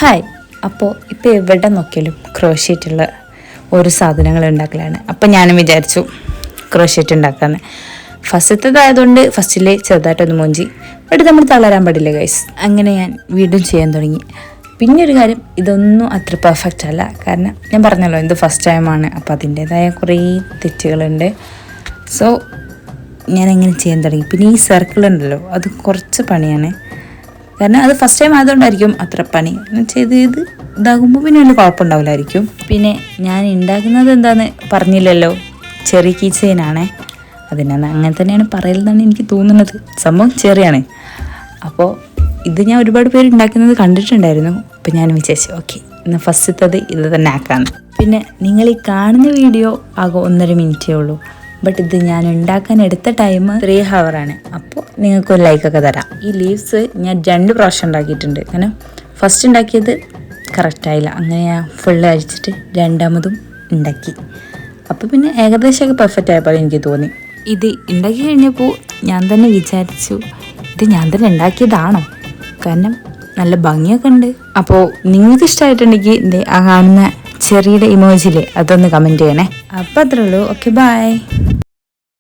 Hi. അപ്പോൾ ഇപ്പോൾ എവിടെ നോക്കിയാലും ക്രോഷ്യേറ്റുള്ള ഓരോ സാധനങ്ങൾ ഉണ്ടാക്കലാണ്. അപ്പം ഞാനും വിചാരിച്ചു ക്രോഷ്യേറ്റ് ഉണ്ടാക്കാമെന്ന്. ഫസ്റ്റത്തേതായതുകൊണ്ട് ഫസ്റ്റിൽ ചെറുതായിട്ടൊന്ന് മൂഞ്ചി, ബട്ട് നമ്മൾ തളരാൻ പാടില്ല ഗൈസ്. അങ്ങനെ ഞാൻ വീണ്ടും ചെയ്യാൻ തുടങ്ങി. പിന്നെ ഒരു കാര്യം, ഇതൊന്നും അത്ര പെർഫെക്റ്റ് അല്ല. കാരണം ഞാൻ പറഞ്ഞല്ലോ ഇത് ഫസ്റ്റ് ടൈമാണ്, അപ്പോൾ അതിൻ്റേതായ കുറേ തെറ്റുകളുണ്ട്. സോ ഞാൻ എങ്ങനെ ചെയ്യാൻ തുടങ്ങി. പിന്നെ ഈ സർക്കിൾ ഉണ്ടല്ലോ, അത് കുറച്ച് പണിയാണ്. കാരണം അത് ഫസ്റ്റ് ടൈം ആയതുകൊണ്ടായിരിക്കും അത്ര പണി. ചെയ്ത് ഇതാകുമ്പോൾ പിന്നെ വലിയ കുഴപ്പമുണ്ടാവില്ലായിരിക്കും. പിന്നെ ഞാൻ ഉണ്ടാക്കുന്നത് എന്താണെന്ന് പറഞ്ഞില്ലല്ലോ, ചെറിയ കീ ചെയിനാണേ. അതിനാണ് അങ്ങനെ തന്നെയാണ് പറയുന്നതെന്നാണ് എനിക്ക് തോന്നുന്നത്. സംഭവം ചെറിയാണ്. അപ്പോൾ ഇത് ഞാൻ ഒരുപാട് പേര് ഉണ്ടാക്കുന്നത് കണ്ടിട്ടുണ്ടായിരുന്നു. അപ്പോൾ ഞാൻ വിചാരിച്ചു ഓക്കെ, ഇന്ന് ഫസ്റ്റത്തത് ഇത് തന്നെ ആക്കാമെന്ന്. പിന്നെ നിങ്ങൾ ഈ കാണുന്ന വീഡിയോ ആകെ 1.5 മിനിറ്റേ ഉള്ളൂ. ബട്ട് ഇത് ഞാൻ ഉണ്ടാക്കാൻ എടുത്ത ടൈം 3 ഹവറാണ്. അപ്പോൾ നിങ്ങൾക്കൊരു ലൈക്കൊക്കെ തരാം. ഈ ലീവ്സ് ഞാൻ 2 പ്രാവശ്യം ഉണ്ടാക്കിയിട്ടുണ്ട്. കാരണം ഫസ്റ്റ് ഉണ്ടാക്കിയത് കറക്റ്റായില്ല. അങ്ങനെ ഞാൻ ഫുള്ള് അഴിച്ചിട്ട് രണ്ടാമതും ഉണ്ടാക്കി. അപ്പോൾ പിന്നെ ഏകദേശമൊക്കെ പെർഫെക്റ്റ് ആയപ്പോൾ എനിക്ക് തോന്നി. ഇത് ഉണ്ടാക്കി കഴിഞ്ഞപ്പോൾ ഞാൻ തന്നെ വിചാരിച്ചു, ഇത് ഞാൻ തന്നെ ഉണ്ടാക്കിയതാണോ? കാരണം നല്ല ഭംഗിയൊക്കെ ഉണ്ട്. അപ്പോൾ നിങ്ങൾക്ക് ഇഷ്ടമായിട്ടുണ്ടെങ്കിൽ ആ കാണുന്ന ചെറിയുടെ ഇമോജില്ലേ അതൊന്ന് കമൻറ്റ് ചെയ്യണേ. അപ്പോൾ അത്രേ ഉള്ളൂ. Okay, by.